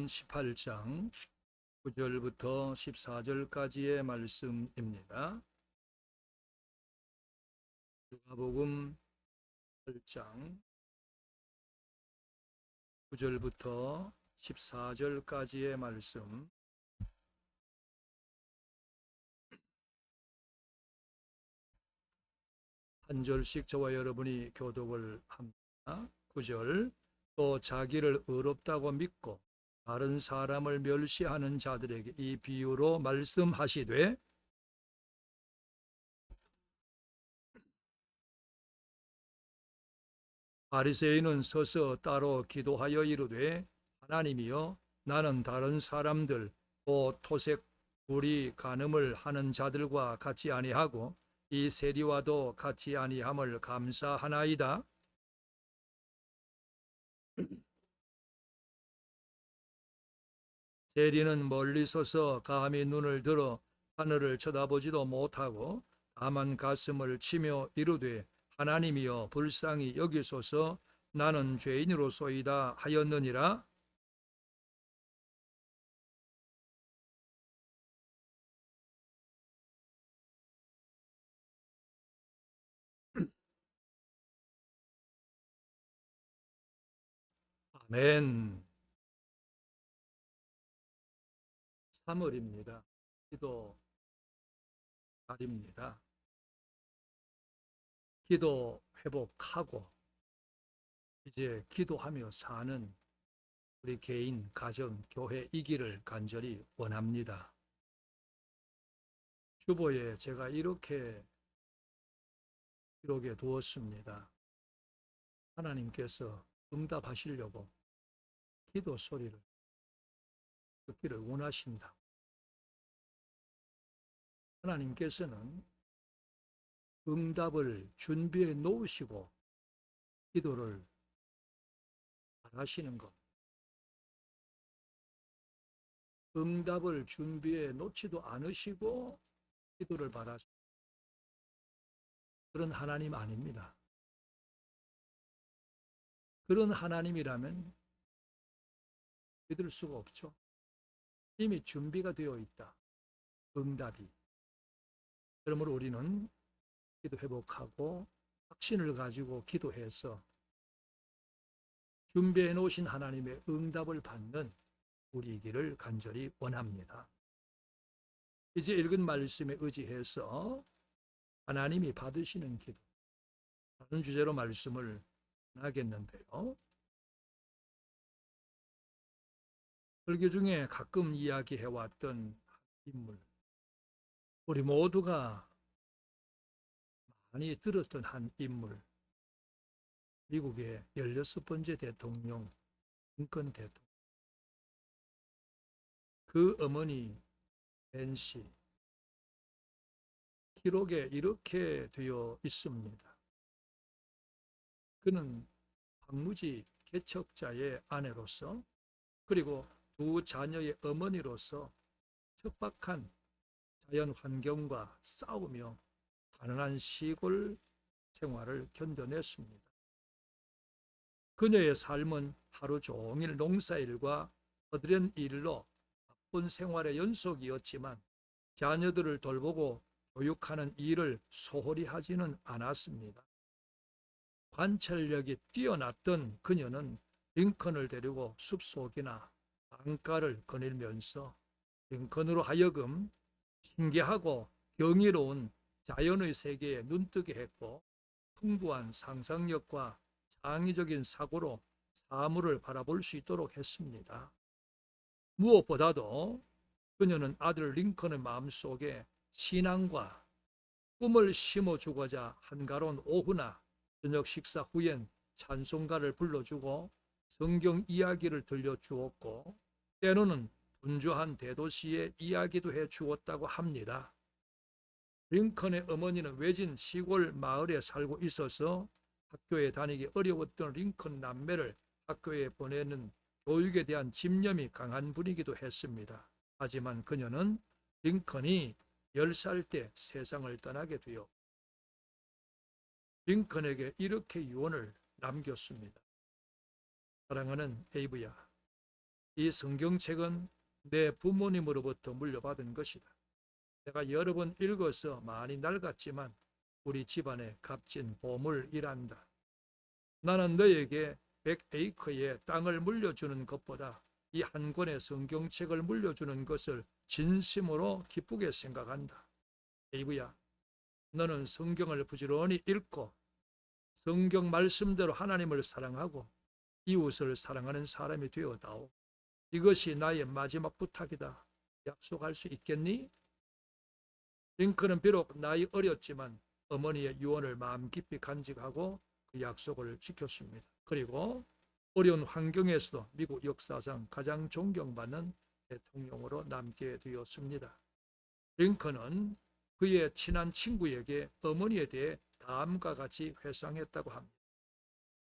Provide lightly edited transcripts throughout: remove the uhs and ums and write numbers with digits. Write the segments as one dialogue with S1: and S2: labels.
S1: 누가복음 18장 9절부터 14절까지의 말씀입니다. 누가복음 8장 9절부터 14절까지의 말씀. 한 절씩 저와 여러분이 교독을 합니다. 9절. 또 자기를 의롭다고 믿고 다른 사람을 멸시하는 자들에게 이 비유로 말씀하시되, 바리새인은 서서 따로 기도하여 이르되, 하나님이여, 나는 다른 사람들 또 토색 불이 간음을 하는 자들과 같이 아니하고 이 세리와도 같이 아니함을 감사하나이다. 세리는 멀리 서서 감히 눈을 들어 하늘을 쳐다보지도 못하고 다만 가슴을 치며 이르되, 하나님이여, 불쌍히 여기소서, 나는 죄인으로소이다 하였느니라. 아멘. 3월입니다. 기도 날입니다. 기도 회복하고 이제 기도하며 사는 우리 개인, 가정, 교회이기를 간절히 원합니다. 주보에 제가 이렇게 기록해 두었습니다. 하나님께서 응답하시려고 기도 소리를 듣기를 원하신다. 하나님께서는 응답을 준비해 놓으시고 기도를 바라시는 것. 응답을 준비해 놓지도 않으시고 기도를 바라시는 그런 하나님 아닙니다. 그런 하나님이라면 믿을 수가 없죠. 이미 준비가 되어 있다. 응답이. 그러므로 우리는 기도 회복하고 확신을 가지고 기도해서 준비해 놓으신 하나님의 응답을 받는 우리이기를 간절히 원합니다. 이제 읽은 말씀에 의지해서 하나님이 받으시는 기도, 다른 주제로 말씀을 하겠는데요. 설교 중에 가끔 이야기해왔던 인물, 우리 모두가 많이 들었던 한 인물, 미국의 16번째 대통령, 링컨 대통령. 그 어머니 낸시, 기록에 이렇게 되어 있습니다. 그는 황무지 개척자의 아내로서, 그리고 두 자녀의 어머니로서 척박한 자연 환경과 싸우며 가난한 시골 생활을 견뎌냈습니다. 그녀의 삶은 하루 종일 농사일과 거드른 일로 바쁜 생활의 연속이었지만 자녀들을 돌보고 교육하는 일을 소홀히 하지는 않았습니다. 관찰력이 뛰어났던 그녀는 링컨을 데리고 숲속이나 강가를 거닐면서 링컨으로 하여금 신기하고 경이로운 자연의 세계에 눈뜨게 했고, 풍부한 상상력과 창의적인 사고로 사물을 바라볼 수 있도록 했습니다. 무엇보다도 그녀는 아들 링컨의 마음속에 신앙과 꿈을 심어주고자 한가로운 오후나 저녁 식사 후엔 찬송가를 불러주고 성경 이야기를 들려주었고, 때로는 분주한 대도시의 이야기도 해주었다고 합니다. 링컨의 어머니는 외진 시골 마을에 살고 있어서 학교에 다니기 어려웠던 링컨 남매를 학교에 보내는 교육에 대한 집념이 강한 분이기도 했습니다. 하지만 그녀는 링컨이 10살 때 세상을 떠나게 되어 링컨에게 이렇게 유언을 남겼습니다. 사랑하는 에이브야, 이 성경책은 내 부모님으로부터 물려받은 것이다. 내가 여러 번 읽어서 많이 낡았지만 우리 집안의 값진 보물이란다. 나는 너에게 100에이커의 땅을 물려주는 것보다 이 한 권의 성경책을 물려주는 것을 진심으로 기쁘게 생각한다. 에이브야, 너는 성경을 부지런히 읽고 성경 말씀대로 하나님을 사랑하고 이웃을 사랑하는 사람이 되어다오. 이것이 나의 마지막 부탁이다. 약속할 수 있겠니? 링컨은 비록 나이 어렸지만 어머니의 유언을 마음 깊이 간직하고 그 약속을 지켰습니다. 그리고 어려운 환경에서도 미국 역사상 가장 존경받는 대통령으로 남게 되었습니다. 링컨은 그의 친한 친구에게 어머니에 대해 다음과 같이 회상했다고 합니다.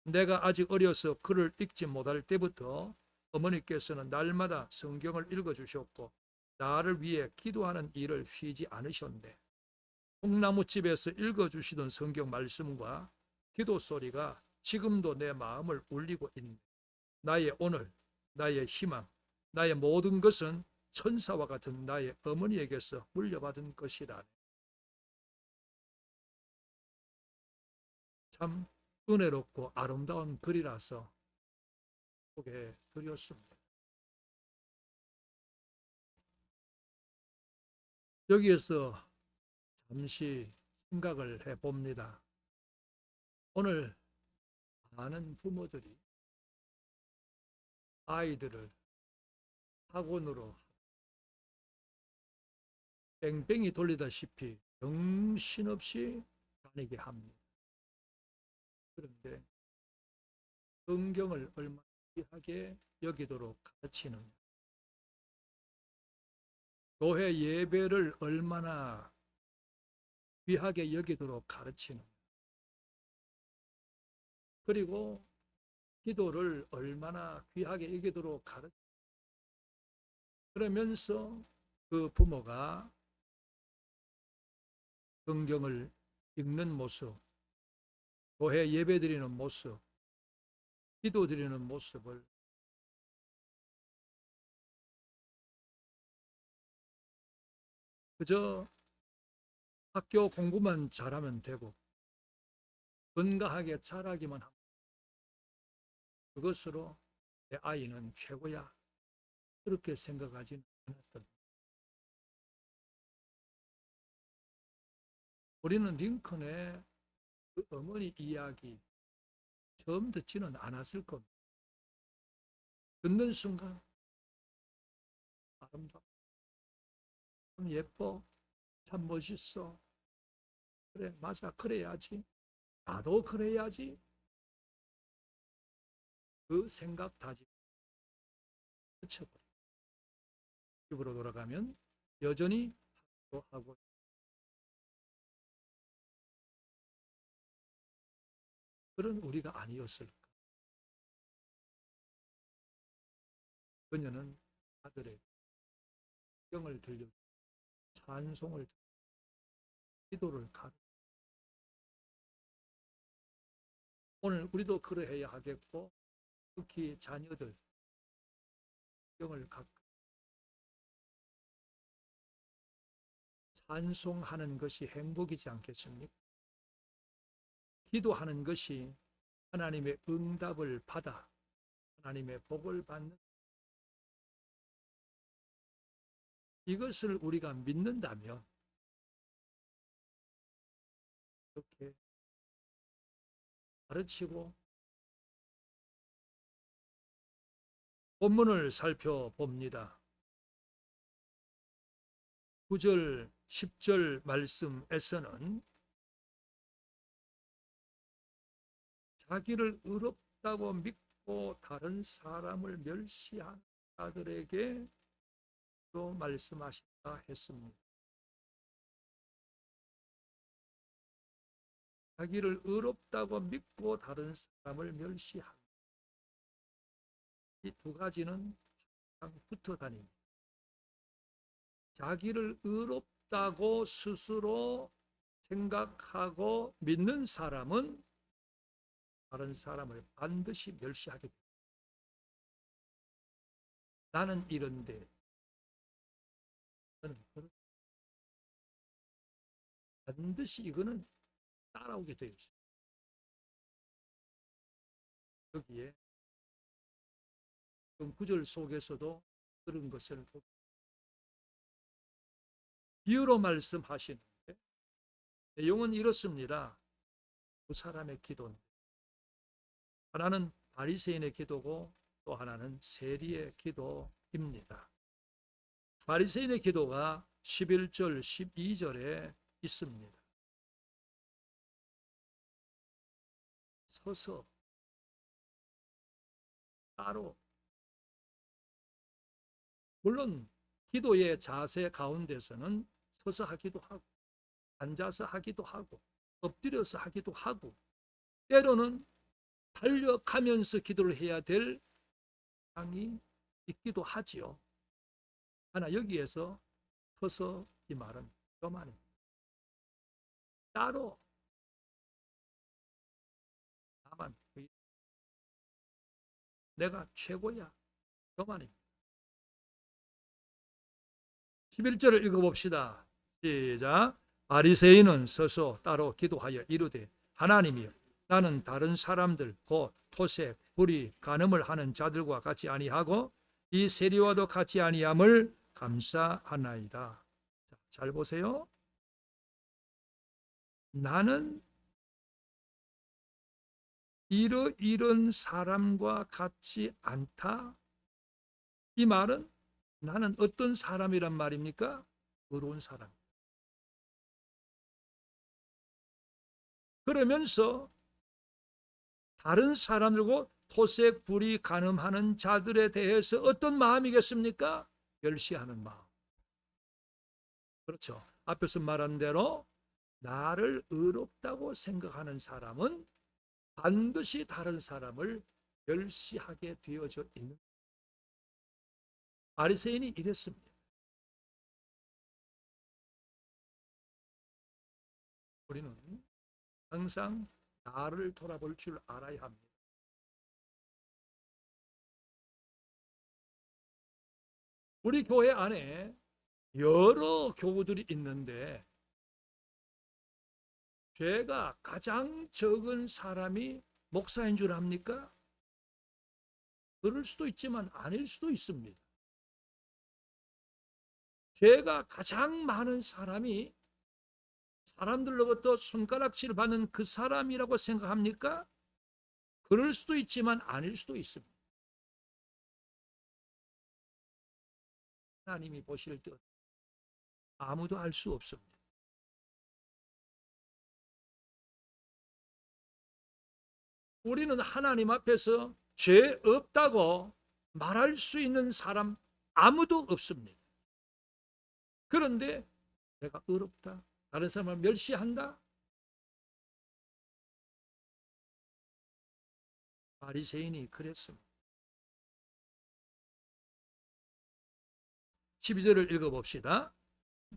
S1: 내가 아직 어려서 글을 읽지 못할 때부터 어머니께서는 날마다 성경을 읽어주셨고 나를 위해 기도하는 일을 쉬지 않으셨네. 콩나무집에서 읽어주시던 성경 말씀과 기도 소리가 지금도 내 마음을 울리고 있네. 나의 오늘, 나의 희망, 나의 모든 것은 천사와 같은 나의 어머니에게서 물려받은 것이다. 참 은혜롭고 아름다운 글이라서 소개해 드렸습니다. 여기에서 잠시 생각을 해봅니다. 오늘 많은 부모들이 아이들을 학원으로 뺑뺑이 돌리다시피 정신없이 다니게 합니다. 그런데 성경을 얼마나 귀하게 여기도록 가르치느냐, 교회 예배를 얼마나 귀하게 여기도록 가르치느냐, 그리고 기도를 얼마나 귀하게 여기도록 가르치느냐. 그러면서 그 부모가 성경을 읽는 모습, 교회 예배 드리는 모습, 기도 드리는 모습을 그저 학교 공부만 잘하면 되고 건강하게 자라기만 하면 그것으로 내 아이는 최고야, 그렇게 생각하지는 않았던. 우리는 링컨의 그 어머니 이야기 처음 듣지는 않았을 겁니다. 듣는 순간 아름다워, 참 예뻐, 참 멋있어, 그래 맞아, 그래야지, 나도 그래야지, 그 생각 다지 그쳐버려. 집으로 돌아가면 여전히 하고 그런 우리가 아니었을까. 그녀는 아들에게 경을 들려 찬송을 기도를 가르. 오늘 우리도 그러해야 하겠고 특히 자녀들 경을 가르 찬송하는 것이 행복이지 않겠습니까? 기도하는 것이 하나님의 응답을 받아 하나님의 복을 받는, 이것을 우리가 믿는다면 이렇게 가르치고. 본문을 살펴봅니다. 9절, 10절 말씀에서는 자기를 의롭다고 믿고 다른 사람을 멸시한 자들에게 또 말씀하신다 했습니다. 자기를 의롭다고 믿고 다른 사람을 멸시한, 이 두 가지는 항상 붙어 다닙니다. 자기를 의롭다고 스스로 생각하고 믿는 사람은 다른 사람을 반드시 멸시하게 됩니다. 나는 이런데 반드시 이거는 따라오게 되어 있어요. 여기에 구절 속에서도 그런 것을 비유로 말씀하시는데 내용은 이렇습니다. 두 사람의 기도는 하나는 바리새인의 기도고 또 하나는 세리의 기도입니다. 바리새인의 기도가 11절, 12절에 있습니다. 서서 따로, 물론 기도의 자세 가운데서는 서서 하기도 하고 앉아서 하기도 하고 엎드려서 하기도 하고 때로는 달려가면서 기도를 해야 될 상황이 있기도 하지요. 하나 여기에서 서서 이 말은 그만입니다. 따로 나만 내가 최고야 그만입니다. 11절을 읽어봅시다. 시작. 바리새인은 서서 따로 기도하여 이르되 하나님이여 나는 다른 사람들 곧 토색, 불의, 간음을 하는 자들과 같이 아니하고 이 세리와도 같이 아니함을 감사하나이다. 잘 보세요. 나는 이런 사람과 같지 않다. 이 말은 나는 어떤 사람이란 말입니까? 의로운 사람. 그러면서 다른 사람들과 토색, 불의, 간음하는 자들에 대해서 어떤 마음이겠습니까? 멸시하는 마음. 그렇죠. 앞에서 말한 대로 나를 의롭다고 생각하는 사람은 반드시 다른 사람을 멸시하게 되어져 있는. 바리새인이 이랬습니다. 우리는 항상 나를 돌아볼 줄 알아야 합니다. 우리 교회 안에 여러 교우들이 있는데 죄가 가장 적은 사람이 목사인 줄 압니까? 그럴 수도 있지만 아닐 수도 있습니다. 죄가 가장 많은 사람이 사람들로부터 손가락질 받는 그 사람이라고 생각합니까? 그럴 수도 있지만 아닐 수도 있습니다. 하나님이 보실 때 아무도 알 수 없습니다. 우리는 하나님 앞에서 죄 없다고 말할 수 있는 사람 아무도 없습니다. 그런데 내가 의롭다, 다른 사람을 멸시한다? 바리새인이 그랬습니다. 12절을 읽어봅시다.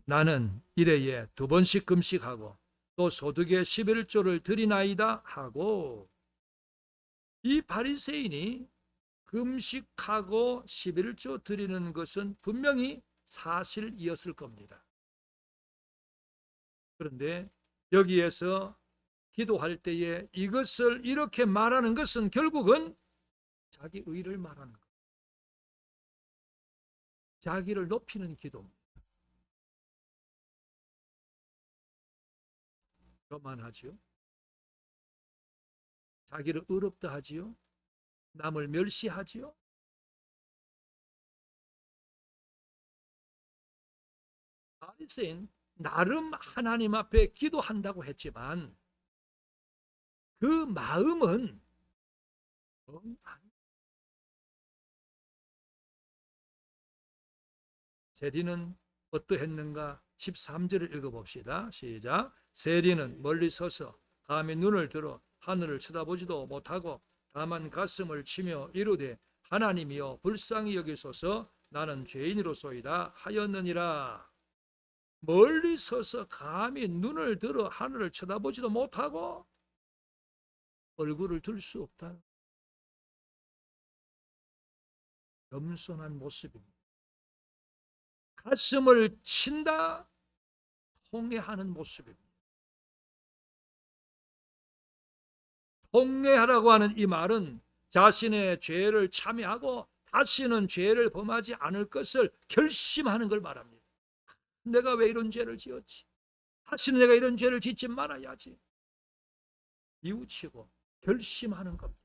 S1: 나는 일해에 2번씩 금식하고 또 소득의 11조를 드리나이다 하고, 이 바리새인이 금식하고 11조 드리는 것은 분명히 사실이었을 겁니다. 그런데 여기에서 기도할 때에 이것을 이렇게 말하는 것은 결국은 자기 의를 말하는 것, 자기를 높이는 기도입니다. 교만하지요. 자기를 의롭다 하지요. 남을 멸시하지요. 바리새인 나름 하나님 앞에 기도한다고 했지만 그 마음은 세리는 어떠했는가? 13절을 읽어봅시다. 시작. 세리는 멀리 서서 감히 눈을 들어 하늘을 쳐다보지도 못하고 다만 가슴을 치며 이르되 하나님이여 불쌍히 여기소서 나는 죄인으로소이다 하였느니라. 멀리 서서 감히 눈을 들어 하늘을 쳐다보지도 못하고 얼굴을 들 수 없다. 겸손한 모습입니다. 가슴을 친다, 통회하는 모습입니다. 통회하라고 하는 이 말은 자신의 죄를 참여하고 다시는 죄를 범하지 않을 것을 결심하는 걸 말합니다. 내가 왜 이런 죄를 지었지? 다시는 내가 이런 죄를 짓지 말아야지. 뉘우치고 결심하는 겁니다.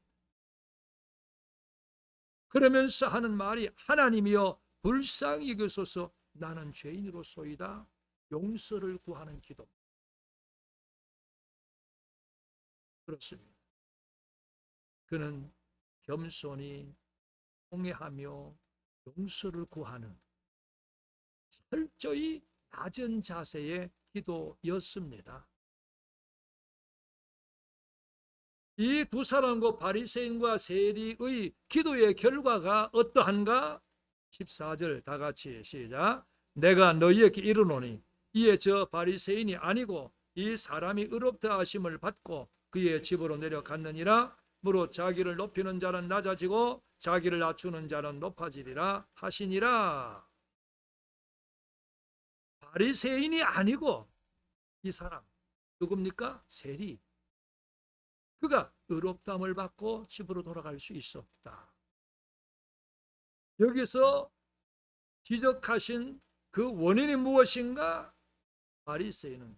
S1: 그러면서 하는 말이 하나님이여 불쌍히 여기소서 나는 죄인으로소이다. 용서를 구하는 기도. 그렇습니다. 그는 겸손히 통회하며 용서를 구하는 철저히 낮은 자세의 기도였습니다. 이 두 사람과 바리새인과 세리의 기도의 결과가 어떠한가? 14절 다 같이 시작. 내가 너희에게 이르노니 이에 저 바리새인이 아니고 이 사람이 의롭다 하심을 받고 그의 집으로 내려갔느니라. 무릇 자기를 높이는 자는 낮아지고 자기를 낮추는 자는 높아지리라 하시니라. 바리새인이 아니고 이 사람 누굽니까? 세리. 그가 의롭다함을 받고 집으로 돌아갈 수 있었다. 여기서 지적하신 그 원인이 무엇인가? 바리새인은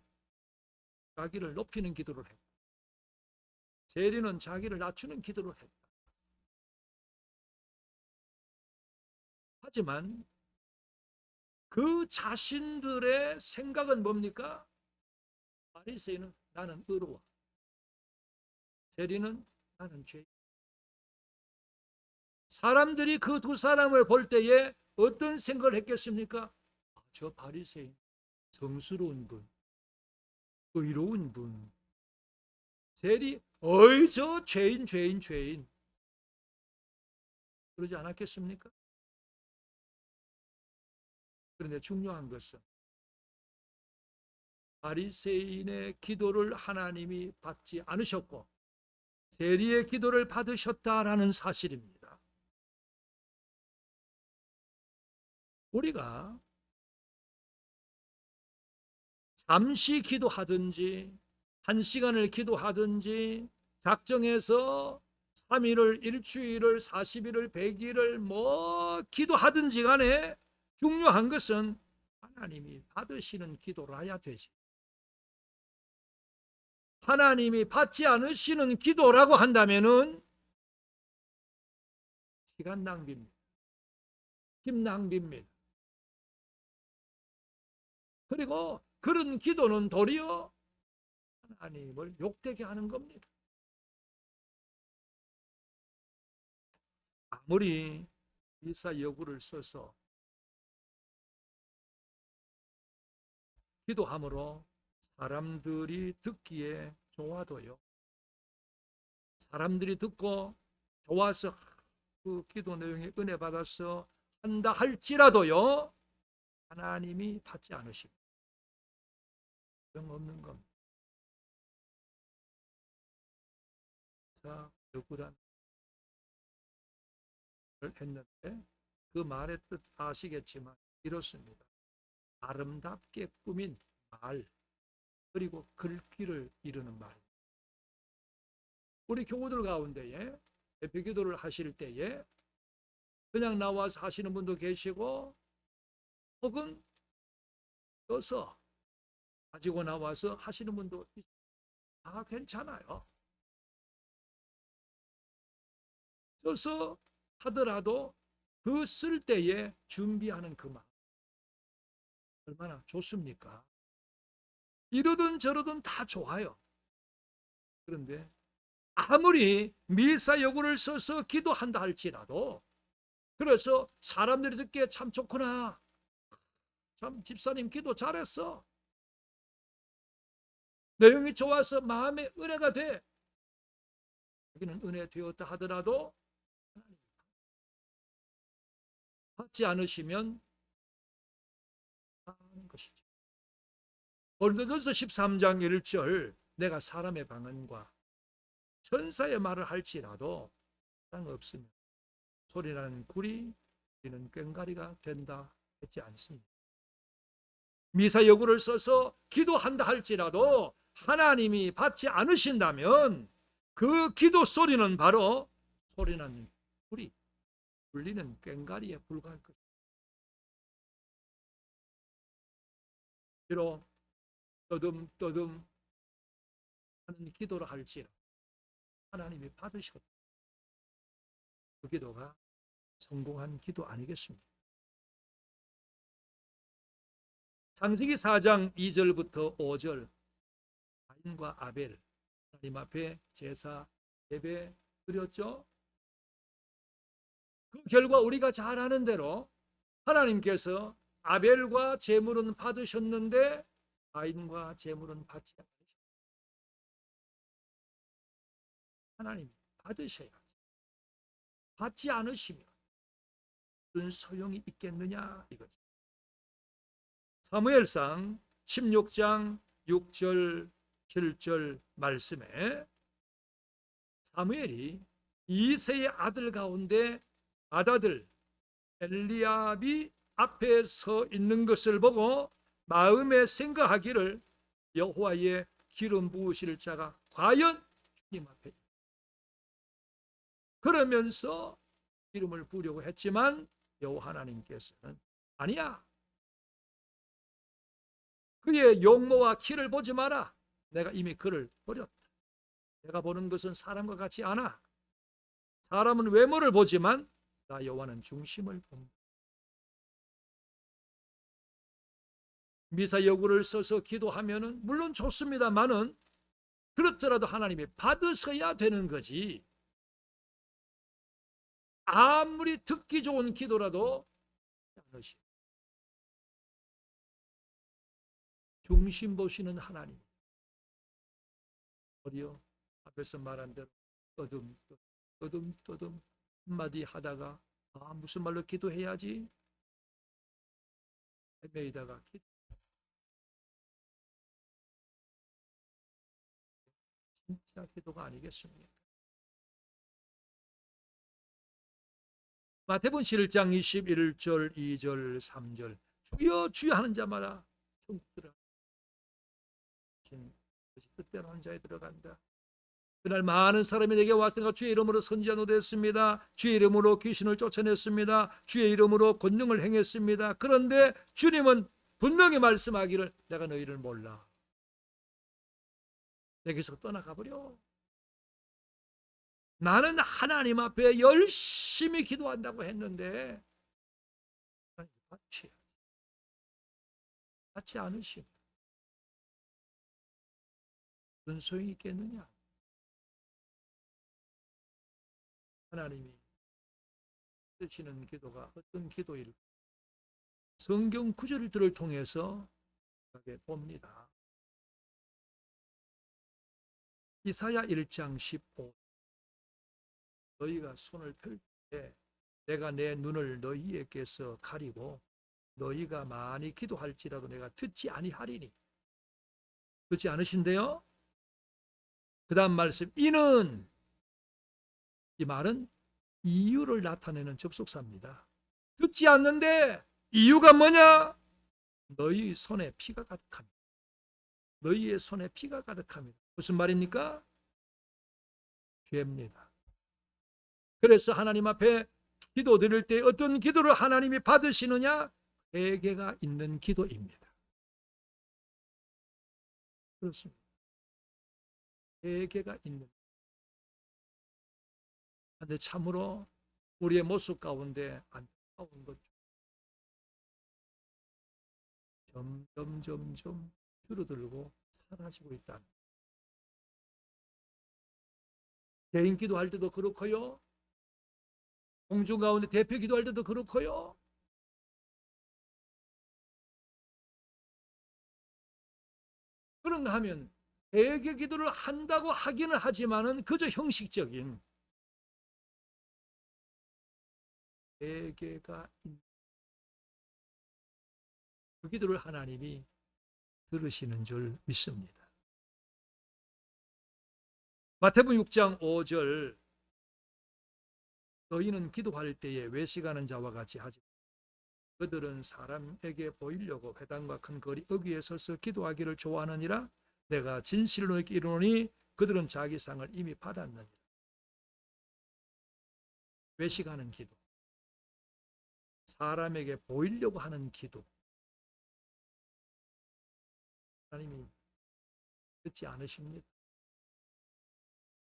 S1: 자기를 높이는 기도를 했고 세리는 자기를 낮추는 기도를 했다. 하지만 그 자신들의 생각은 뭡니까? 바리새인은 나는 의로워. 세리는 나는 죄. 사람들이 그 두 사람을 볼 때에 어떤 생각을 했겠습니까? 저 바리새인 성스러운 분, 의로운 분. 세리 어이 저 죄인. 그러지 않았겠습니까? 그런데 중요한 것은 바리새인의 기도를 하나님이 받지 않으셨고 세리의 기도를 받으셨다라는 사실입니다. 우리가 잠시 기도하든지 1시간을 기도하든지 작정해서 3일을 일주일을 40일을 100일을 뭐 기도하든지 간에 중요한 것은 하나님이 받으시는 기도라야 되지. 하나님이 받지 않으시는 기도라고 한다면은 시간 낭비입니다. 힘 낭비입니다. 그리고 그런 기도는 도리어 하나님을 욕되게 하는 겁니다. 아무리 일사여구를 써서 기도함으로 사람들이 듣기에 좋아도요. 사람들이 듣고 좋아서 그 기도 내용에 은혜 받아서 한다 할지라도요. 하나님이 받지 않으십니다. 그런 없는 겁니다. 여구란 했는데 그 말의 뜻 아시겠지만 이렇습니다. 아름답게 꾸민 말 그리고 글귀를 이루는 말. 우리 교우들 가운데에 대표 기도를 하실 때에 그냥 나와서 하시는 분도 계시고 혹은 써서 가지고 나와서 하시는 분도 다 괜찮아요. 써서 하더라도 그 쓸 때에 준비하는 그 마음 얼마나 좋습니까? 이러든 저러든 다 좋아요. 그런데 아무리 밀사여구를 써서 기도한다 할지라도 그래서 사람들이 듣기에 참 좋구나. 참 집사님 기도 잘했어. 내용이 좋아서 마음에 은혜가 돼. 여기는 은혜 되었다 하더라도 받지 않으시면 하는 것이죠. 고린도전서 13장 1절 내가 사람의 방언과 천사의 말을 할지라도 사랑 없으면 소리나는 구리 우리는 꽹과리가 된다 했지 않습니다. 미사여구를 써서 기도한다 할지라도 하나님이 받지 않으신다면 그 기도 소리는 바로 소리나는 불이 울리는 꽹과리에 불과할 것입니다. 비록 떠듬떠듬 하는 기도를 할지라도 하나님이 받으시고 그 기도가 성공한 기도 아니겠습니까? 창세기 4장 2절부터 5절 가인과 아벨 하나님 앞에 제사 예배 드렸죠. 그 결과 우리가 잘 아는 대로 하나님께서 아벨과 제물은 받으셨는데 가인과 제물은 받지 않으셨습니다. 하나님 받으셔야지. 받지 않으시면 무슨 소용이 있겠느냐 이거죠. 사무엘상 16장 6절 7절 말씀에 사무엘이 이새의 아들 가운데 맏아들 엘리압이 앞에 서 있는 것을 보고 마음에 생각하기를 여호와의 기름 부으실 자가 과연 주님 앞에 있다. 그러면서 기름을 부으려고 했지만 여호와 하나님께서는 아니야. 그의 용모와 키를 보지 마라. 내가 이미 그를 버렸다. 내가 보는 것은 사람과 같지 않아. 사람은 외모를 보지만 나 여호와는 중심을 봅니다. 미사여구를 써서 기도하면은 물론 좋습니다만은 그렇더라도 하나님이 받으셔야 되는 거지. 아무리 듣기 좋은 기도라도 중심 보시는 하나님. 어디요? 앞에서 말한 대로 떠듬 한마디 하다가 무슨 말로 기도해야지 헤매이다가 진짜 기도가 아니겠습니까? 마태복음 7장 21절 2절 3절 주여 주여 하는 자마다 천국들아 뜻대로 하는 자에 들어간다. 그날 많은 사람이 내게 왔으니까 주의 이름으로 선지자 노래했습니다. 주의 이름으로 귀신을 쫓아냈습니다. 주의 이름으로 권능을 행했습니다. 그런데 주님은 분명히 말씀하기를 내가 너희를 몰라. 내게서 떠나가버려. 나는 하나님 앞에 열심히 기도한다고 했는데 받지 않으시면 무슨 소용이 있겠느냐. 하나님이 드시는 기도가 어떤 기도일까? 성경 구절들을 통해서 봅니다. 이사야 1장 15 너희가 손을 펼 때 내가 내 눈을 너희에게서 가리고 너희가 많이 기도할지라도 내가 듣지 아니하리니. 듣지 않으신데요? 그 다음 말씀 이는 이 말은 이유를 나타내는 접속사입니다. 듣지 않는데 이유가 뭐냐? 너희 손에 피가 가득합니다. 너희의 손에 피가 가득합니다. 무슨 말입니까? 죄입니다. 그래서 하나님 앞에 기도 드릴 때 어떤 기도를 하나님이 받으시느냐? 회개가 있는 기도입니다. 그렇습니다. 회개가 있는. 그런데 참으로 우리의 모습 가운데 안타까운 것 점점 줄어들고 사라지고 있다. 개인 기도할 때도 그렇고요. 공중 가운데 대표 기도할 때도 그렇고요. 그런가 하면 회개 기도를 한다고 하기는 하지만은 그저 형식적인 회개가 그 기도를 하나님이 들으시는 줄 믿습니다. 마태복음 6장 5절 너희는 기도할 때에 외식하는 자와 같이 하지 그들은 사람에게 보이려고 회당과 큰 거리 어귀에 서서 기도하기를 좋아하느니라 내가 진실로 너희에게 이르노니 그들은 자기 상을 이미 받았느니라. 외식하는 기도, 사람에게 보이려고 하는 기도, 하나님이 듣지 않으십니다.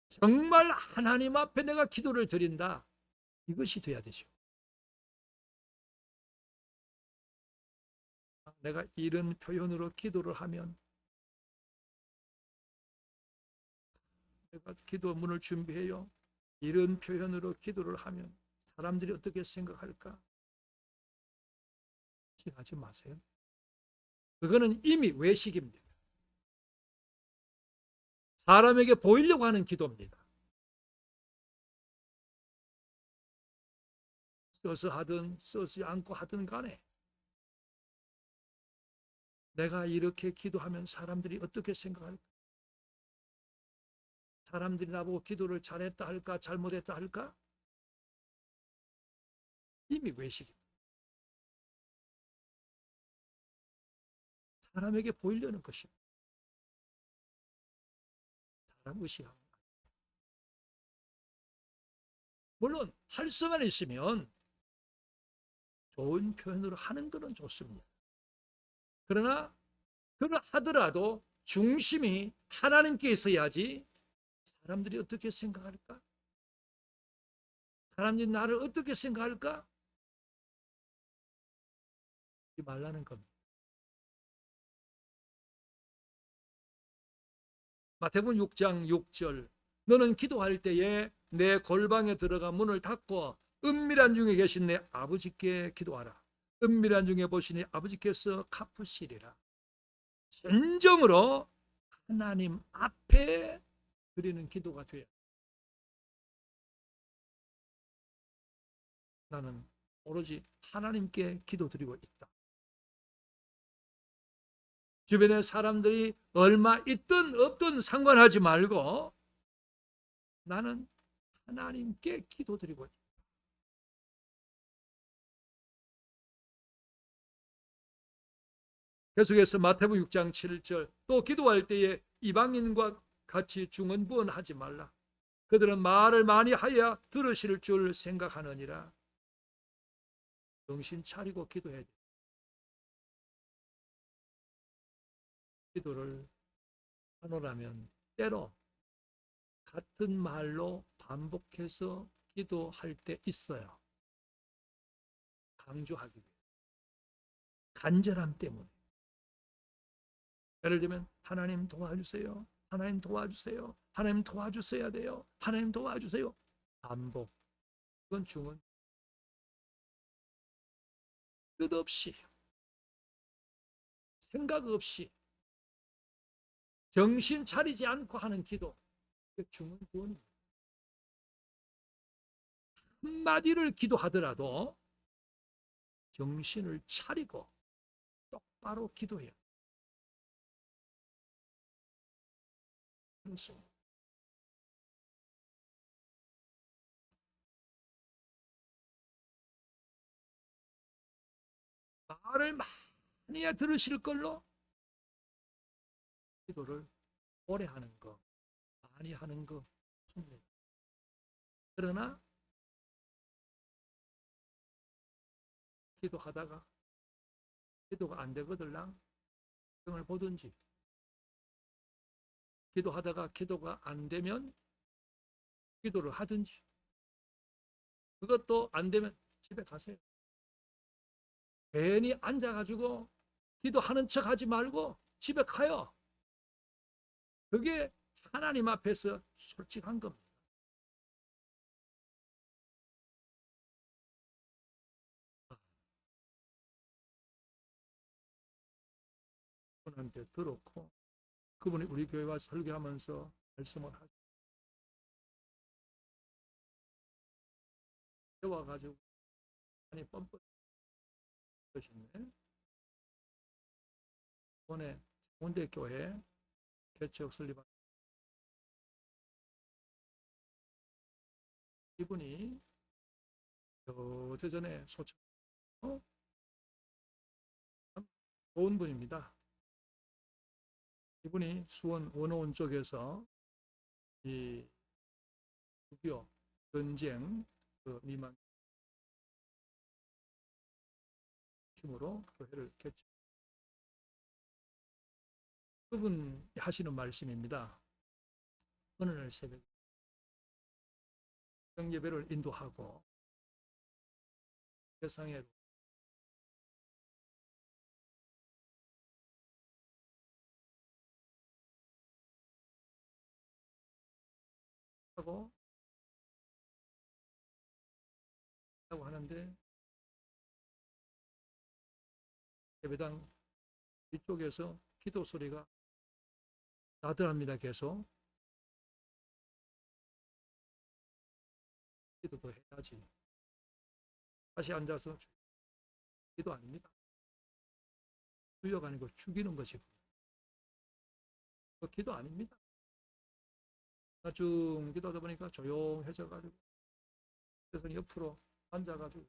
S1: 정말 하나님 앞에 내가 기도를 드린다. 이것이 돼야 되죠. 내가 이런 표현으로 기도를 하면 내가 기도문을 준비해요. 이런 표현으로 기도를 하면 사람들이 어떻게 생각할까? 하지 마세요. 그거는 이미 외식입니다. 사람에게 보이려고 하는 기도입니다. 써서 하든 써지 않고 하든 간에 내가 이렇게 기도하면 사람들이 어떻게 생각할까? 사람들이 나보고 기도를 잘했다 할까 잘못했다 할까? 이미 외식입니다. 사람에게 보이려는 것입니다. 사람 의식하는 것. 물론 할 수만 있으면 좋은 표현으로 하는 것은 좋습니다. 그러나 그러하더라도 중심이 하나님께 있어야지 사람들이 어떻게 생각할까? 사람들이 나를 어떻게 생각할까? 하지 말라는 겁니다. 마태복음 6장 6절 너는 기도할 때에 내 골방에 들어가 문을 닫고 은밀한 중에 계신 내 아버지께 기도하라. 은밀한 중에 보시니 아버지께서 갚으시리라. 진정으로 하나님 앞에 드리는 기도가 돼요. 나는 오로지 하나님께 기도드리고 있다. 주변에 사람들이 얼마 있든 없든 상관하지 말고 나는 하나님께 기도드리고 있다. 계속해서 마태복음 6장 7절 또 기도할 때에 이방인과 같이 중언부언하지 말라. 그들은 말을 많이 하여 들으실 줄 생각하느니라. 정신 차리고 기도해야 돼. 기도를 하노라면 때로 같은 말로 반복해서 기도할 때 있어요. 강조하기 위해. 간절함 때문에. 예를 들면 하나님 도와주세요. 하나님 도와주세요. 하나님 도와주셔야 돼요. 하나님 도와주세요. 반복. 그건 중은 끝없이 생각 없이 정신 차리지 않고 하는 기도. 중은 구원입니다. 한마디를 기도하더라도 정신을 차리고 똑바로 기도해요. 그렇습니다. 말을 많이 들으실 걸로 기도를 오래 하는 거, 많이 하는 거 좋습니다. 그러나 기도하다가 기도가 안 되거들랑 성을 보든지 기도하다가 기도가 안 되면 기도를 하든지 그것도 안 되면 집에 가세요. 괜히 앉아가지고 기도하는 척 하지 말고 집에 가요. 그게 하나님 앞에서 솔직한 겁니다. 그분한테 들었고 그분이 우리 교회 와서 설교하면서 말씀을 하죠. 와가지고 아니 뻔뻔 하시네. 이번에 온대교회 개척 설립한 이분이 저 전에 소청 참 좋은 분입니다. 이분이 수원 원호원 쪽에서 이 6.25 전쟁 그 미만 힘으로 교회를 개최. 그분 하시는 말씀입니다. 어느 날 새벽에 예배를 인도하고 세상에 하고 하는데 예배당 이쪽에서 기도 소리가 나더랍니다. 계속 기도도 해야지. 다시 앉아서 기도 아닙니다. 주여가 아니고 죽이는 것이고 기도 아닙니다. 나중 기도하다 보니까 조용해져가지고 그래서 옆으로 앉아가지고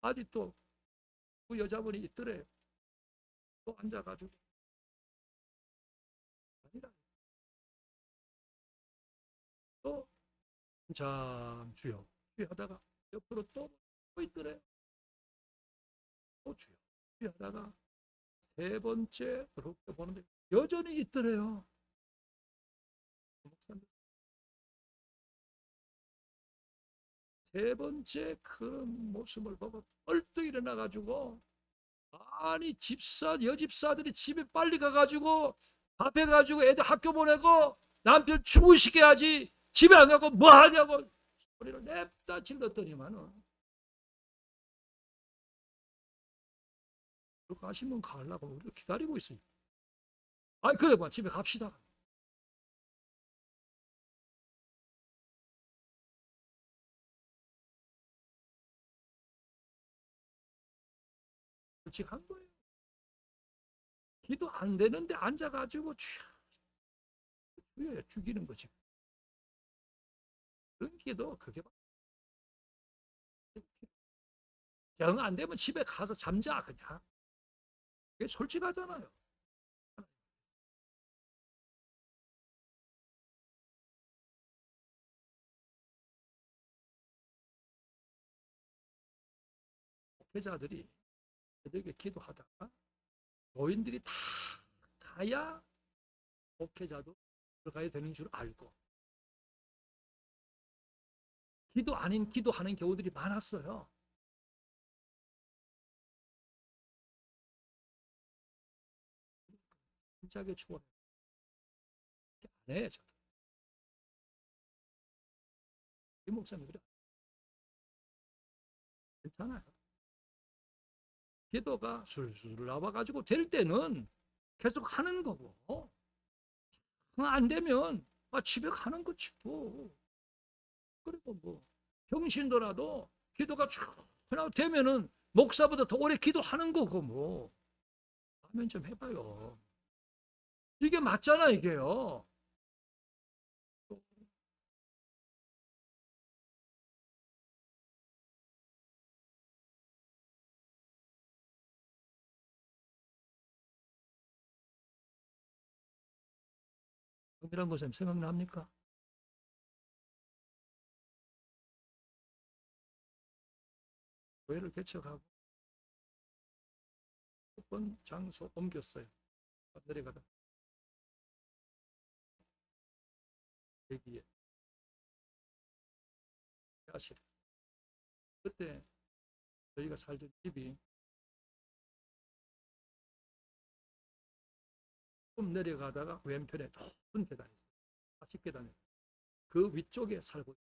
S1: 아직도 그 여자분이 있더래요. 또 앉아가지고 아니라 또 참 주여 주여 하다가 옆으로 또 있더래요. 또 주여 주여 하다가 세 번째 그렇게 보는데 여전히 있더래요. 목사님 세 번째 그런 모습을 보고 벌떡 일어나가지고 아니 여집사들이 집에 빨리 가가지고 밥해가지고 애들 학교 보내고 남편 주무시게 하지 집에 안 가고 뭐 하냐고 소리를 냅다 질렀더니만은 가시면 가려고 우리가 기다리고 있어요. 아니 그래 봐 집에 갑시다. 솔직한 거예요. 기도 안 되는데 앉아가지고 주여 죽이는 거지. 그런 기도 그게 정 안 되면 집에 가서 잠자 그냥. 그게 솔직하잖아요. 목회자들이 새벽에 기도하다가 노인들이 다 가야 목회자도 들어가야 되는 줄 알고 기도 아닌 기도하는 경우들이 많았어요. 진짜게 추월해. 안 해, 저도. 이 목사님 그래. 괜찮아요. 기도가 술술 나와가지고 될 때는 계속 하는 거고 안 되면 집에 가는 거지 뭐. 그리고 뭐 병신도라도 기도가 쭉 되면은 목사보다 더 오래 기도하는 거고 뭐. 하면 좀 해봐요. 이게 맞잖아 이게요. 이런 것은 생각납니까? 교회를 개척하고 6번 장소 옮겼어요. 내려가다 여기에 야실. 그때 저희가 살던 집이 좀 내려가다가 왼편에 높은 계단이 있어요. 40계단에 그 위쪽에 살고 있어요.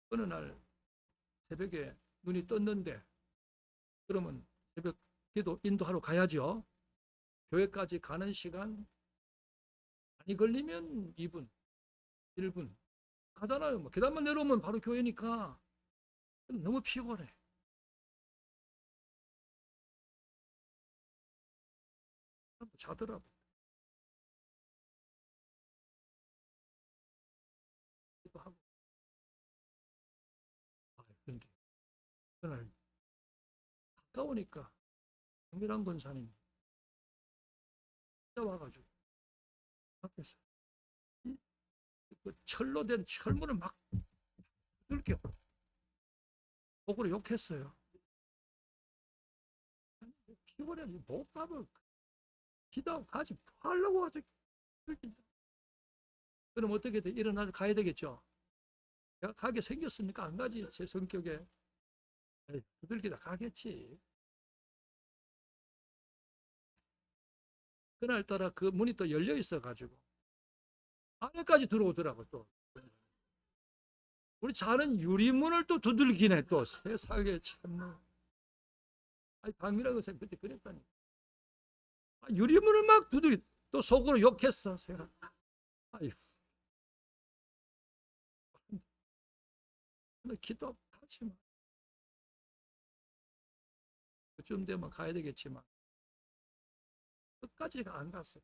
S1: 어느 날 새벽에 눈이 떴는데 그러면 새벽 기도 인도하러 가야죠. 교회까지 가는 시간 많이 걸리면 2분, 1분 가잖아요. 뭐 계단만 내려오면 바로 교회니까 너무 피곤해. 자더라고. 기도하고 가까우니까 정밀한 권사님 와가지고 앞에서 그 철로 된 철문을 막 두들겨 목으로 욕했어요. 피곤해 못 가면 기도하고 가지 뭐 하려고 하지. 그럼 어떻게 돼? 일어나서 가야 되겠죠. 내가 가게 생겼습니까? 안 가지. 제 성격에 두들기다 가겠지. 그날따라 그 문이 또 열려 있어 가지고 안에까지 들어오더라고. 또 우리 자는 유리문을 또 두들기네. 또 세상에 참. 아니 박미라 선생 그때 그랬다니. 유리문을 막 두들기. 또 속으로 욕했어. 제가. 아이고. 너 기도하지 마. 그쯤 되면 가야 되겠지만 끝까지가 안 갔어요.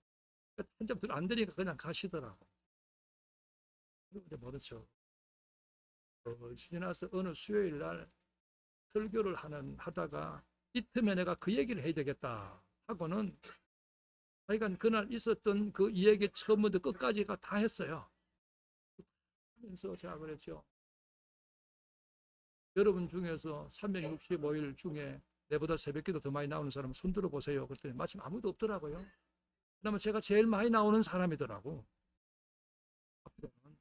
S1: 한참 안 되니까 그냥 가시더라고. 그런데 모르죠. 지나서 어느 수요일 날 설교를 하다가 이 틈에 내가 그 얘기를 해야 되겠다 하고는 하여간 그날 있었던 그 이야기 처음부터 끝까지가 다 했어요. 하면서 제가 그랬죠. 여러분 중에서 365일 중에 내보다 새벽기도 더 많이 나오는 사람 손 들어보세요. 그랬더니 마침 아무도 없더라고요. 그러면 제가 제일 많이 나오는 사람이더라고. 앞으로는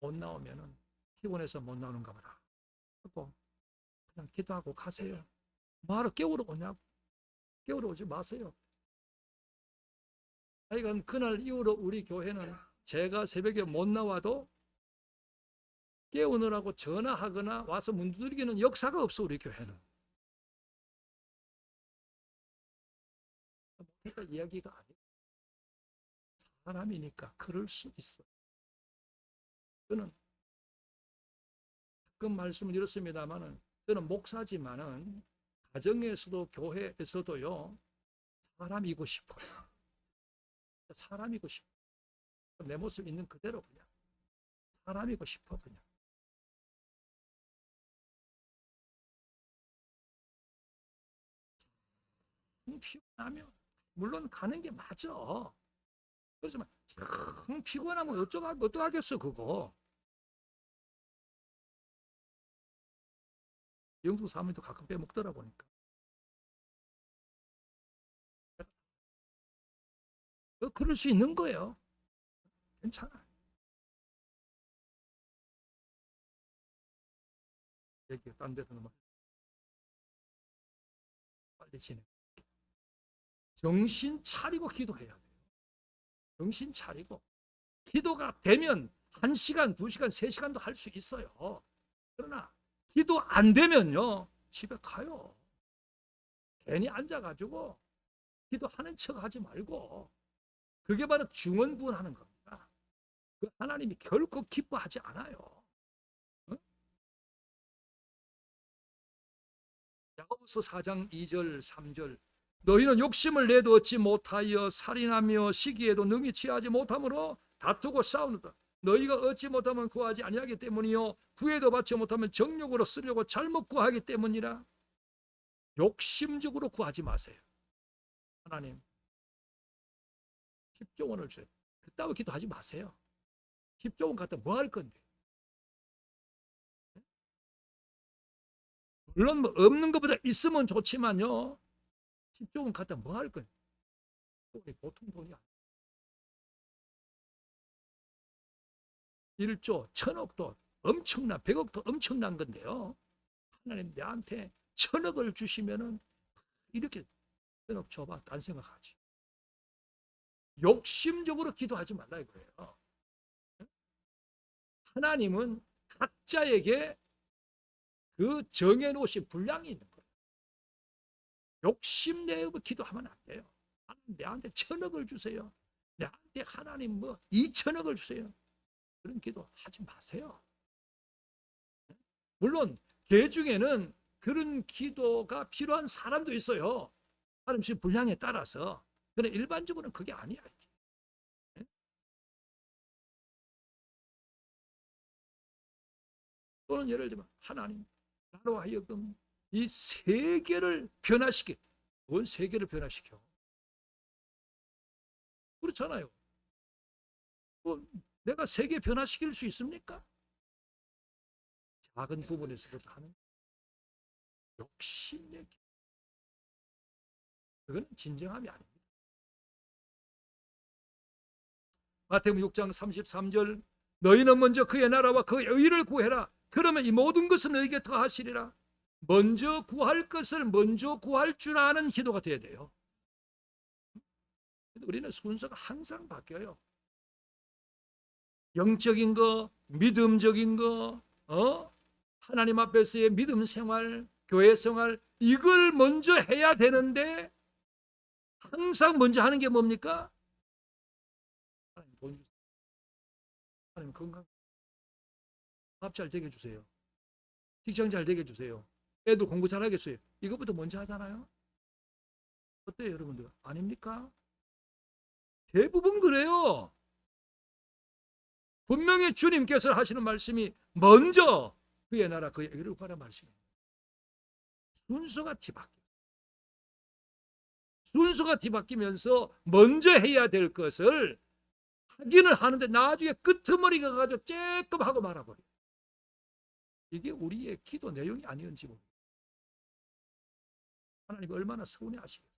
S1: 못 나오면은 피곤해서 못 나오는가 보다 하고 그냥 기도하고 가세요. 뭐하러 깨우러 오냐고. 깨우러 오지 마세요. 하여간 그날 이후로 우리 교회는 제가 새벽에 못 나와도 깨우느라고 전화하거나 와서 문 두드리기는 역사가 없어. 우리 교회는. 그러니까 이야기가 아니에요. 사람이니까 그럴 수 있어. 저는 가끔 말씀을 드렸습니다만은 저는 목사지만은 가정에서도 교회에서도요 사람이고 싶어요. 사람이고 싶어. 내 모습 있는 그대로 그냥 사람이고 싶어 그냥. 피곤하면 물론 가는 게 맞아. 그렇지만 피곤하면 어떡하겠어 그거. 영수 사모님도 가끔 빼먹더라 보니까. 그럴 수 있는 거예요. 괜찮아. 얘기 딴 데서 넘어. 빨리 진행. 정신 차리고 기도해야 돼요. 정신 차리고. 기도가 되면 1시간, 2시간, 3시간도 할 수 있어요. 그러나 기도 안 되면요. 집에 가요. 괜히 앉아가지고 기도하는 척 하지 말고 그게 바로 중언부언하는 겁니다. 그 하나님이 결코 기뻐하지 않아요. 응? 야고보서 4장 2절 3절 너희는 욕심을 내도 얻지 못하여 살인하며 시기에도 능히 취하지 못하므로 다투고 싸우는다. 너희가 얻지 못하면 구하지 아니하기 때문이요 구해도 받지 못하면 정욕으로 쓰려고 잘못 구하기 때문이라. 욕심적으로 구하지 마세요. 하나님 10조 원을 줘요. 그따위 기도하지 마세요. 10조 원 갖다 뭐 할 건데. 물론 뭐 없는 것보다 있으면 좋지만요. 10조 원 갖다 뭐 할 건데. 보통 돈이 아니에요. 1조, 1000억도 엄청난, 100억도 엄청난 건데요. 하나님 내한테 1000억을 주시면은 이렇게 1000억 줘봐. 딴 생각하지. 욕심적으로 기도하지 말라 이거예요. 하나님은 각자에게 그 정해놓으신 분량이 있는 거예요. 욕심내어 기도하면 안 돼요. 하나님 내한테 1000억을 주세요. 내한테 하나님 뭐 2000억을 주세요. 그런 기도 하지 마세요. 물론 개 중에는 그런 기도가 필요한 사람도 있어요. 하나님 분량에 따라서. 그런데 일반적으로는 그게 아니야. 또는 예를 들면 하나님 나로 하여금 이 세계를 변화시켜. 뭔 세계를 변화시켜? 그렇잖아요. 뭐 내가 세계 변화시킬 수 있습니까? 작은 부분에서부터 하는 욕심의 길. 그건 진정함이 아닙니다. 마태복음 6장 33절 너희는 먼저 그의 나라와 그의 의를 구해라. 그러면 이 모든 것은 너희에게 더하시리라. 먼저 구할 것을 먼저 구할 줄 아는 기도가 돼야 돼요. 우리는 순서가 항상 바뀌어요. 영적인 거, 믿음적인 거, 하나님 앞에서의 믿음 생활, 교회 생활, 이걸 먼저 해야 되는데 항상 먼저 하는 게 뭡니까? 하나님 돈 주세요. 하나님 건강, 밥 잘 되게 해주세요. 직장 잘 되게 해주세요. 애들 공부 잘 하겠어요. 이것부터 먼저 하잖아요. 어때요, 여러분들? 아닙니까? 대부분 그래요. 분명히 주님께서 하시는 말씀이 먼저 그의 나라, 그의 의를 구하라 말씀이에요. 순서가 뒤바뀌어요. 순서가 뒤바뀌면서 먼저 해야 될 것을 하기는 하는데 나중에 끄트머리가 가지고 쬐끔 하고 말아버려요. 이게 우리의 기도 내용이 아니었는지 모르겠어요. 하나님이 얼마나 서운해하시겠어요.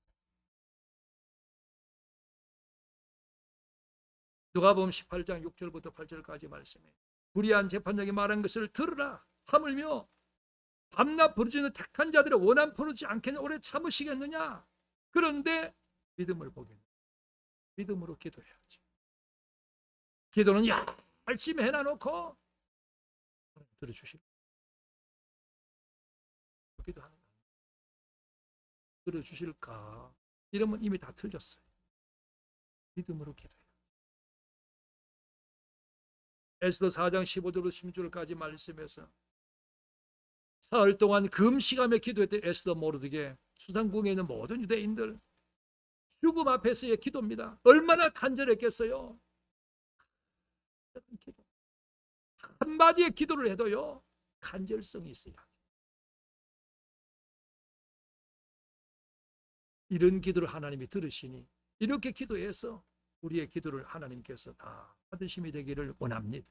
S1: 누가복음 18장 6절부터 8절까지 말씀에 불의한 재판장이 말한 것을 들으라. 하물며 밤낮 부르짖는 택한 자들의 원한 풀어지지 않겠냐 오래 참으시겠느냐. 그런데 믿음을 보겠네. 믿음으로 기도해야지. 기도는 열심히 해놔놓고 들어주실 기도하는 거 들어주실까? 이러면 이미 다 틀렸어요. 믿음으로 기도해. 에스더 4장 15절로 16절까지 말씀에서 사흘 동안 금시간에 기도했던 에스더 모르드게 수상궁에 있는 모든 유대인들 죽음 앞에서의 기도입니다. 얼마나 간절했겠어요. 한마디의 기도를 해도요 간절성이 있어야 해요. 이런 기도를 하나님이 들으시니 이렇게 기도해서 우리의 기도를 하나님께서 다 받으심이 되기를 원합니다.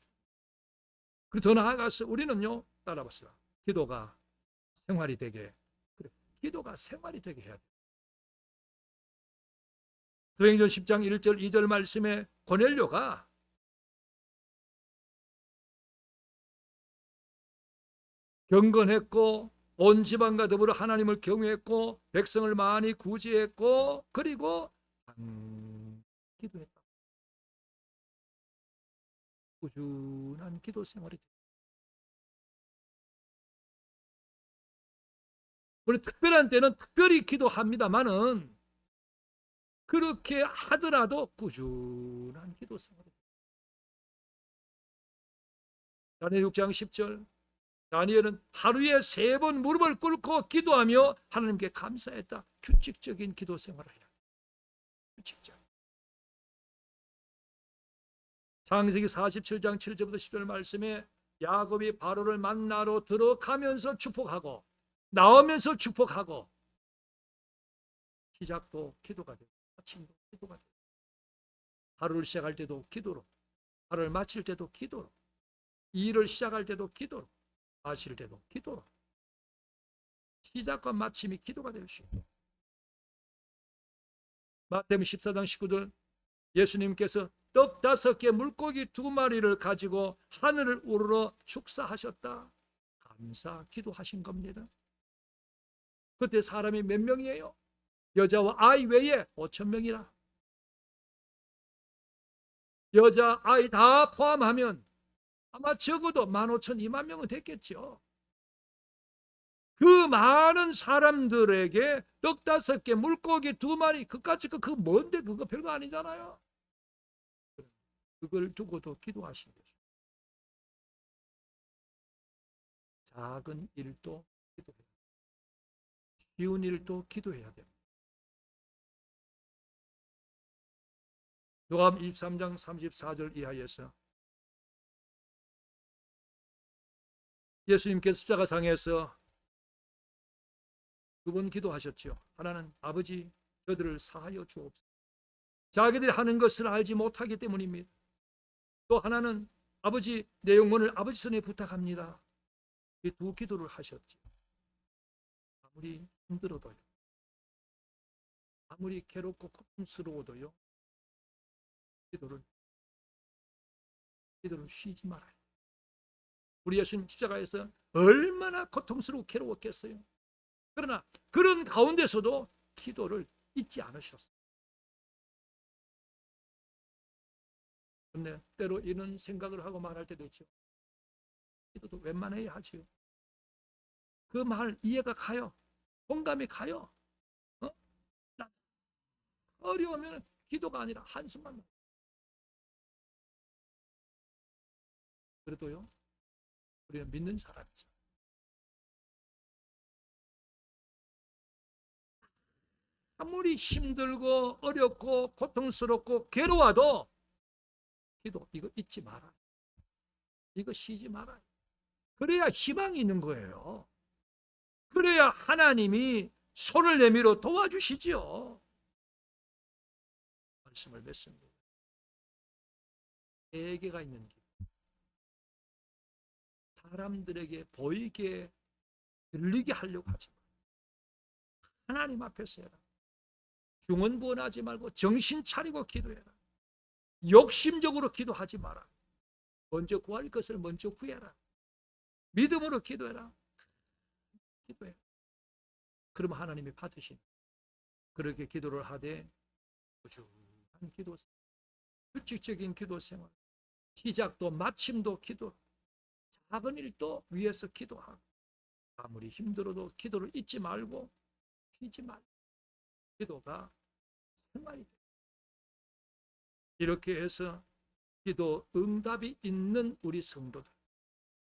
S1: 그리고 더 나아가서 우리는요 따라봤어요. 기도가 생활이 되게 그래. 기도가 생활이 되게 해야 돼요. 사도행전 10장 1절 2절 말씀에 고넬료가 경건했고 온 지방과 더불어 하나님을 경외했고 백성을 많이 구제했고 그리고 기도했다. 꾸준한 기도 생활이 됩니다. 우리 특별한 때는 특별히 기도합니다만은 그렇게 하더라도 꾸준한 기도 생활이 됩니다. 다니엘 6장 10절 다니엘은 하루에 3번 무릎을 꿇고 기도하며 하나님께 감사했다. 규칙적인 기도 생활을 해야 돼. 규칙적. 창세기 47장 7절부터 10절 말씀에 야곱이 바로를 만나러 들어가면서 축복하고 나오면서 축복하고 시작도 기도가 되고 마침도 기도가 되고 하루를 시작할 때도 기도로 하루를 마칠 때도 기도로 일을 시작할 때도 기도로 마칠 때도 기도로 시작과 마침이 기도가 될 수 있다. 마태복음 14장 19절 예수님께서 떡 5개 물고기 2마리를 가지고 하늘을 우러러 축사하셨다. 감사 기도하신 겁니다. 그때 사람이 몇 명이에요? 여자와 아이 외에 5,000명이라. 여자 아이 다 포함하면 아마 적어도 15,000, 2만 명은 됐겠죠. 그 많은 사람들에게 떡 5개 물고기 2마리 그까짓 거 그거 뭔데 그거 별거 아니잖아요. 그걸 두고도 기도하신 거죠. 작은 일도 기도해야 돼요. 쉬운 일도 기도해야 됩니다. 누가복음 23장 34절 이하에서 예수님께서 십자가상에서 두 번 기도하셨죠. 하나는 아버지 저들을 사하여 주옵소서. 자기들이 하는 것을 알지 못하기 때문입니다. 또 하나는 아버지 내 영혼을 아버지 손에 부탁합니다. 이 두 기도를 하셨죠. 아무리 힘들어도요. 아무리 괴롭고 고통스러워도요. 기도를 쉬지 말아요. 우리 예수님 십자가에서 얼마나 고통스럽고 괴로웠겠어요. 그러나 그런 가운데서도 기도를 잊지 않으셨어요. 그런데 때로 이런 생각을 하고 말할 때도 있죠. 기도도 웬만해야 하지요. 그 말 이해가 가요. 공감이 가요. 어려우면 기도가 아니라 한숨만 나요. 그래도요, 우리는 믿는 사람이죠. 아무리 힘들고 어렵고 고통스럽고 괴로워도 기도 이거 잊지 마라. 이거 쉬지 마라. 그래야 희망이 있는 거예요. 그래야 하나님이 손을 내밀어 도와주시지요. 말씀을 맺습니다. 세계가 있는 길. 사람들에게 보이게 들리게 하려고 하지 마. 하나님 앞에서 해라. 중언부언하지 말고 정신 차리고 기도해라. 욕심적으로 기도하지 마라. 먼저 구할 것을 먼저 구해라. 믿음으로 기도해라. 기도해. 그러면 하나님이 받으신. 그렇게 기도를 하되 꾸준한 기도 생활, 규칙적인 기도 생활, 시작도 마침도 기도, 작은 일도 위해서 기도하고, 아무리 힘들어도 기도를 잊지 말고 쉬지 말고 기도가 생활이 돼요. 이렇게 해서 기도 응답이 있는 우리 성도들,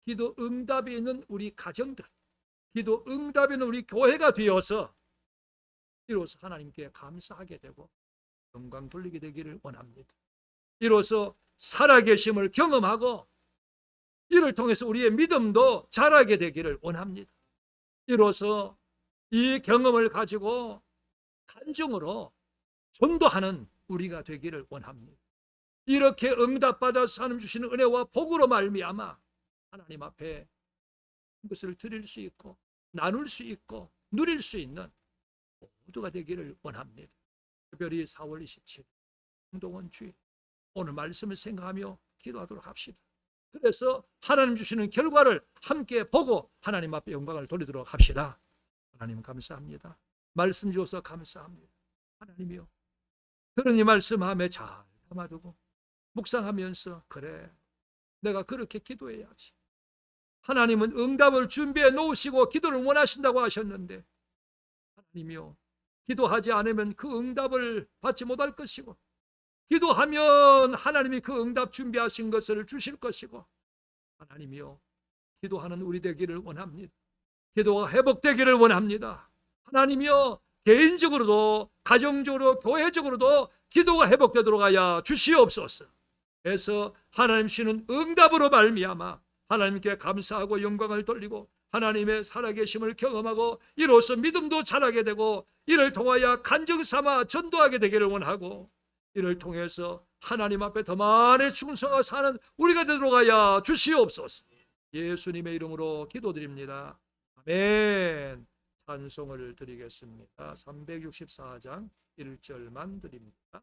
S1: 기도 응답이 있는 우리 가정들, 기도 응답이 있는 우리 교회가 되어서 이로써 하나님께 감사하게 되고 영광 돌리게 되기를 원합니다. 이로써 살아계심을 경험하고 이를 통해서 우리의 믿음도 자라게 되기를 원합니다. 이로써 이 경험을 가지고 간증으로 전도하는 우리가 되기를 원합니다. 이렇게 응답받아서 하나님 주시는 은혜와 복으로 말미암아 하나님 앞에 그것을 드릴 수 있고 나눌 수 있고 누릴 수 있는 모두가 되기를 원합니다. 특별히 4월 27일 홍동원 주일 오늘 말씀을 생각하며 기도하도록 합시다. 그래서 하나님 주시는 결과를 함께 보고 하나님 앞에 영광을 돌리도록 합시다. 하나님 감사합니다. 말씀 주셔서 감사합니다. 하나님이요, 들은 이 말씀 마음에 잘 담아두고 묵상하면서 그래, 내가 그렇게 기도해야지. 하나님은 응답을 준비해 놓으시고 기도를 원하신다고 하셨는데 하나님이요, 기도하지 않으면 그 응답을 받지 못할 것이고 기도하면 하나님이 그 응답 준비하신 것을 주실 것이고 하나님이요, 기도하는 우리 되기를 원합니다. 기도가 회복되기를 원합니다. 하나님이요, 개인적으로도 가정적으로 교회적으로도 기도가 회복되도록 하여 주시옵소서. 그래서 하나님 주시는 응답으로 말미암아 하나님께 감사하고 영광을 돌리고 하나님의 살아계심을 경험하고 이로써 믿음도 자라게 되고 이를 통하여 간증 삼아 전도하게 되기를 원하고 이를 통해서 하나님 앞에 더 많이 충성하여 사는 우리가 되도록 하여 주시옵소서. 예수님의 이름으로 기도드립니다. 아멘. 찬송을 드리겠습니다. 364장 1절만 드립니다.